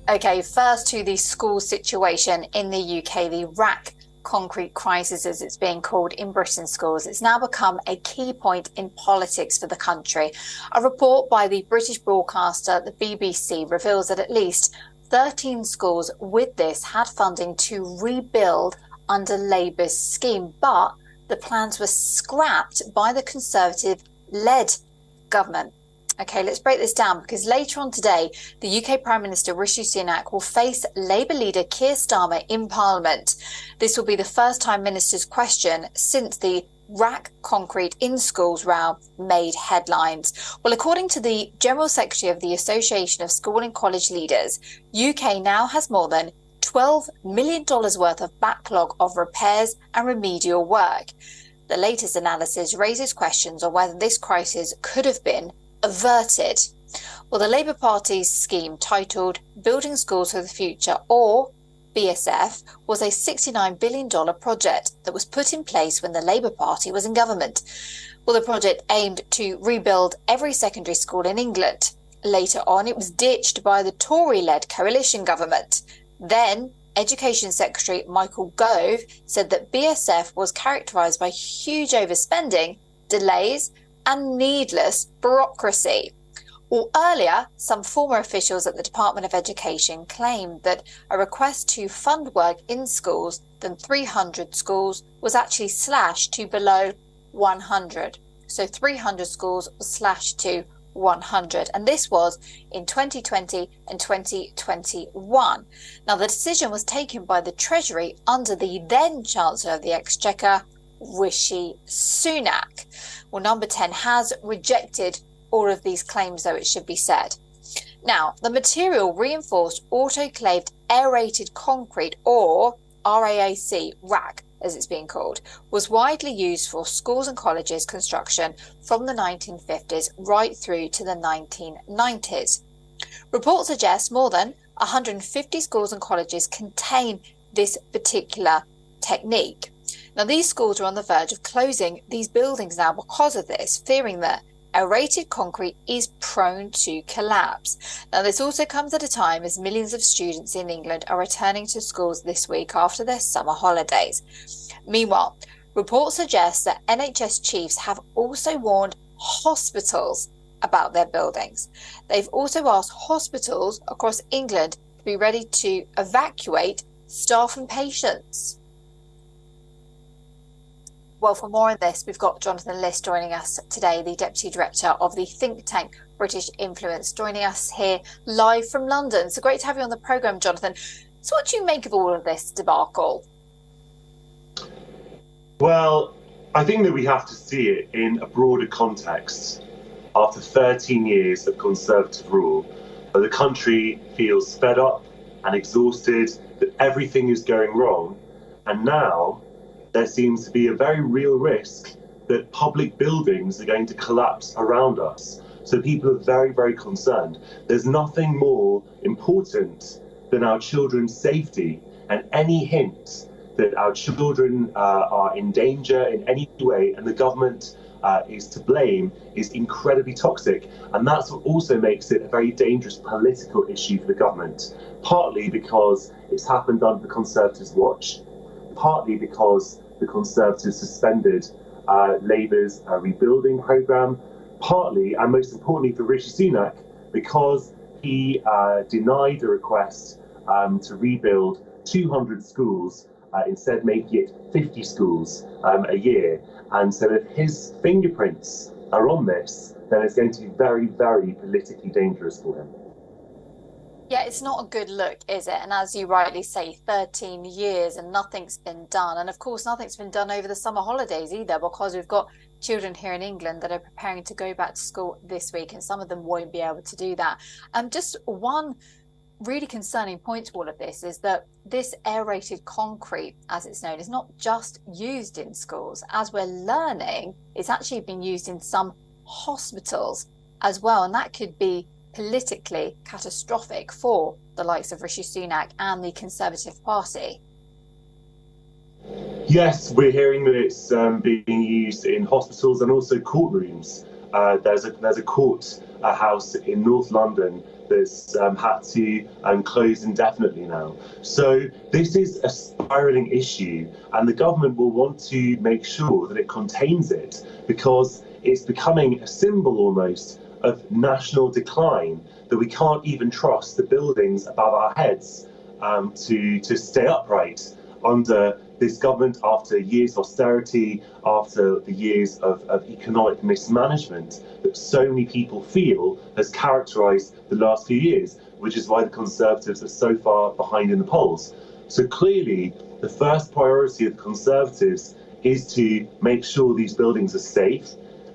Okay, first to the school situation in the UK, the RAAC concrete crisis, as it's being called in Britain's schools. It's now become a key point in politics for the country. A report by the British broadcaster, the BBC, reveals that at least 13 schools with this had funding to rebuild under Labour's scheme, but the plans were scrapped by the Conservative-led government. Okay, let's break this down, because later on today, the UK Prime Minister Rishi Sunak will face Labour leader Keir Starmer in Parliament. This will be the first time ministers question since the RAAC concrete in schools row made headlines. Well, according to the General Secretary of the Association of School and College Leaders, UK now has more than $12 million worth of backlog of repairs and remedial work. The latest analysis raises questions on whether this crisis could have been averted. Well, the Labour Party's scheme, titled Building Schools for the Future, or BSF, was a $69 billion project that was put in place when the Labour Party was in government. Well, the project aimed to rebuild every secondary school in England. Later on, it was ditched by the Tory-led coalition government. Then, Education Secretary Michael Gove said that BSF was characterised by huge overspending, delays, and needless bureaucracy. Well, earlier, some former officials at the Department of Education claimed that a request to fund work in schools than 300 schools was actually slashed to below 100. So 300 schools was slashed to 100, and this was in 2020 and 2021. Now, the decision was taken by the Treasury under the then Chancellor of the Exchequer, Rishi Sunak. Well, Number 10 has rejected all of these claims, though, it should be said. Now, the material reinforced autoclaved aerated concrete, or RAAC, as it's being called, was widely used for schools and colleges construction from the 1950s right through to the 1990s. Reports suggest more than 150 schools and colleges contain this particular technique. Now, these schools are on the verge of closing these buildings now because of this, fearing that aerated concrete is prone to collapse. Now, this also comes at a time as millions of students in England are returning to schools this week after their summer holidays. Meanwhile, reports suggest that NHS chiefs have also warned hospitals about their buildings. They've also asked hospitals across England to be ready to evacuate staff and patients. Well, for more on this, we've got Jonathan List joining us today, the Deputy Director of the think tank British Influence, joining us here live from London. So great to have you on the programme, Jonathan. So what do you make of all of this debacle? Well, I think that we have to see it in a broader context. After 13 years of Conservative rule, the country feels fed up and exhausted, that everything is going wrong, and now there seems to be a very real risk that public buildings are going to collapse around us. So people are very, very concerned. There's nothing more important than our children's safety, and any hint that our children are in danger in any way and the government is to blame is incredibly toxic. And that's what also makes it a very dangerous political issue for the government, partly because it's happened under the Conservatives' watch, partly because the Conservatives suspended Labour's rebuilding programme, partly, and most importantly for Rishi Sunak, because he denied the request to rebuild 200 schools, instead making it 50 schools a year. And so if his fingerprints are on this, then it's going to be very, very politically dangerous for him. Yeah, it's not a good look, is it? And as you rightly say, 13 years and nothing's been done. And of course, nothing's been done over the summer holidays either, because we've got children here in England that are preparing to go back to school this week, and some of them won't be able to do that. Just one really concerning point to all of this is that this aerated concrete, as it's known, is not just used in schools. As we're learning, it's actually been used in some hospitals as well, and that could be politically catastrophic for the likes of Rishi Sunak and the Conservative Party. Yes, we're hearing that it's being used in hospitals and also courtrooms. There's a court house in North London that's had to close indefinitely now. So this is a spiralling issue, and the government will want to make sure that it contains it, because it's becoming a symbol almost of national decline, that we can't even trust the buildings above our heads to stay upright under this government, after years of austerity, after the years of economic mismanagement that so many people feel has characterised the last few years, which is why the Conservatives are so far behind in the polls. So clearly, the first priority of the Conservatives is to make sure these buildings are safe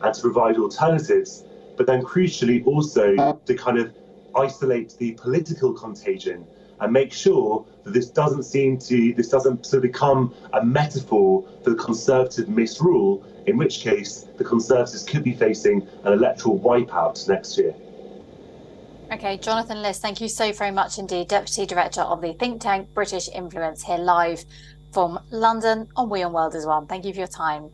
and to provide alternatives, but then crucially also to kind of isolate the political contagion and make sure that this doesn't sort of become a metaphor for the Conservative misrule, in which case the Conservatives could be facing an electoral wipeout next year. Okay, Jonathan Liss, thank you so very much indeed, Deputy Director of the think tank British Influence, here live from London on WION World as well. Thank you for your time.